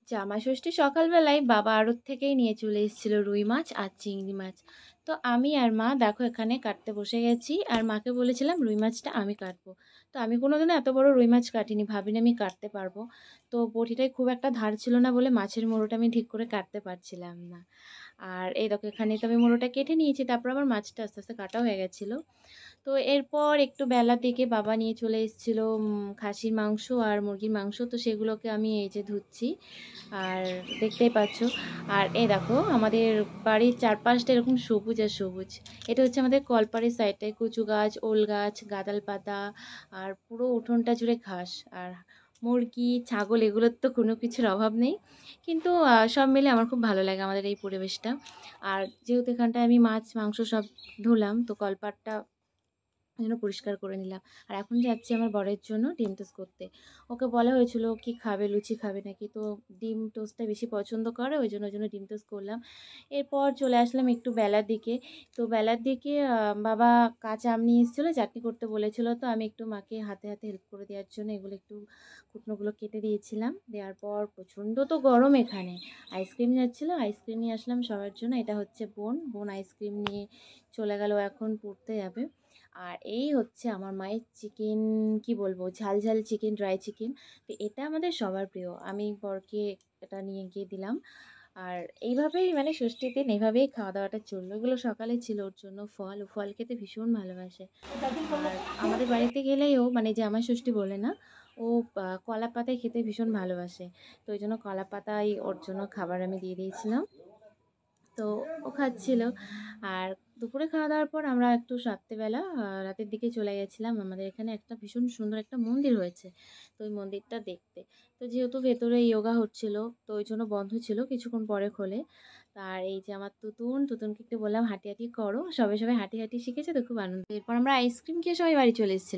জামাষষ্ঠী সকালবেলায় বাবা আড়ত থেকেই নিয়ে চলে এসেছিল রুই মাছ আর চিংড়ি মাছ। তো আমি আর মা দেখো এখানে কাটতে বসে গেছি, আর মাকে বলেছিলাম রুই মাছটা আমি কাটবো। তো আমি কোনোদিনও এত বড় রুই মাছ কাটিনি, ভাবিনি আমি কাটতে পারবো। তো বটিটায় খুব একটা ধার ছিল না বলে মাছের মুড়োটা আমি ঠিক করে কাটতে পারছিলাম না। আর এই দেখো এখানে তো আমি মুড়োটা কেটে নিয়েছি, তারপর আমার মাছটা আস্তে আস্তে কাটা হয়ে গেছিলো। তো এরপর একটু বেলার দিকে বাবা নিয়ে চলে এসেছিলো খাসির মাংস আর মুরগির মাংস, তো সেগুলোকে আমি এই যে ধুচ্ছি আর দেখতেই পাচ্ছ। আর এই দেখো আমাদের বাড়ির চারপাশটা এরকম সবুজ আর সবুজ। এটা হচ্ছে আমাদের কলপাড়ের সাইডটায় কচু গাছ, ওল গাছ, গাঁদাল পাতা, আর পুরো উঠোনটা জুড়ে ঘাস। আর মুরগি, ছাগল এগুলোর তো কোনো কিছুর অভাব নেই, কিন্তু সব মিলে আমার খুব ভালো লাগে আমাদের এই পরিবেশটা। আর যেহেতু এখানটায় আমি মাছ মাংস সব ধুলাম, তো কলপাড়টা যেন পরিষ্কার করে নিলাম। আর এখন যাচ্ছি আমার বরের জন্য ডিম টোস্ট করতে। ওকে বলা হয়েছিল কি খাবে, লুচি খাবে নাকি, তো ডিম টোস্টটা বেশি পছন্দ করে, ওই জন্য ডিম টোস্ট করলাম। এরপর চলে আসলাম একটু বেলার দিকে। তো বেলার দিকে বাবা কাঁচা আম নিয়ে এসেছিলো, চাটনি করতে বলেছিল, তো আমি একটু মাকে হাতে হাতে হেল্প করে দেওয়ার জন্য এগুলো একটু কুটনোগুলো কেটে দিয়েছিলাম। দেওয়ার পর প্রচণ্ড তো গরম এখানে, আইসক্রিম যাচ্ছিলো, আইসক্রিম নিয়ে আসলাম সবার জন্য। এটা হচ্ছে বোন, বোন আইসক্রিম নিয়ে চলে গেল, এখন পড়তে যাবে। আর এই হচ্ছে আমার মায়ের চিকেন, কি বলবো, ঝাল ঝাল চিকেন, ড্রাই চিকেন। তো এটা আমাদের সবার প্রিয়, আমি বরকে এটা নিয়ে গিয়ে দিলাম। আর এইভাবেই মানে ষষ্ঠীর দিন এইভাবেই খাওয়া দাওয়াটা চললো। এগুলো সকালে ছিল ওর জন্য ফল, ও ফল খেতে ভীষণ ভালোবাসে। আর আমাদের বাড়িতে গেলেই ও মানে জামাই ষষ্ঠী বলে না, ও কলা পাতায় খেতে ভীষণ ভালোবাসে। তো ওই জন্য কলা পাতায় ওর জন্য খাবার আমি দিয়ে দিয়েছিলাম, তো ও খাচ্ছিল। আর দুপুরে খাওয়া দাওয়ার পর আমরা একটু রাত্রেবেলা রাতের দিকে চলে গেছিলাম। আমাদের এখানে একটা ভীষণ সুন্দর একটা মন্দির হয়েছে, তো ওই মন্দিরটা দেখতে। তো যেহেতু ভেতরে যোগা হচ্ছিল, তো ওই জন্য বন্ধ ছিল, কিছুক্ষণ পরে খোলে। আর এই যে আমার তুতুনকে একটু বললাম হাঁটি হাঁটি করো, সবে সবে হাঁটি হাঁটি শিখেছে, তো খুব আনন্দ। এরপর আমরা আইসক্রিম খেয়ে সবাই বাড়ি চলে এসেছিলাম।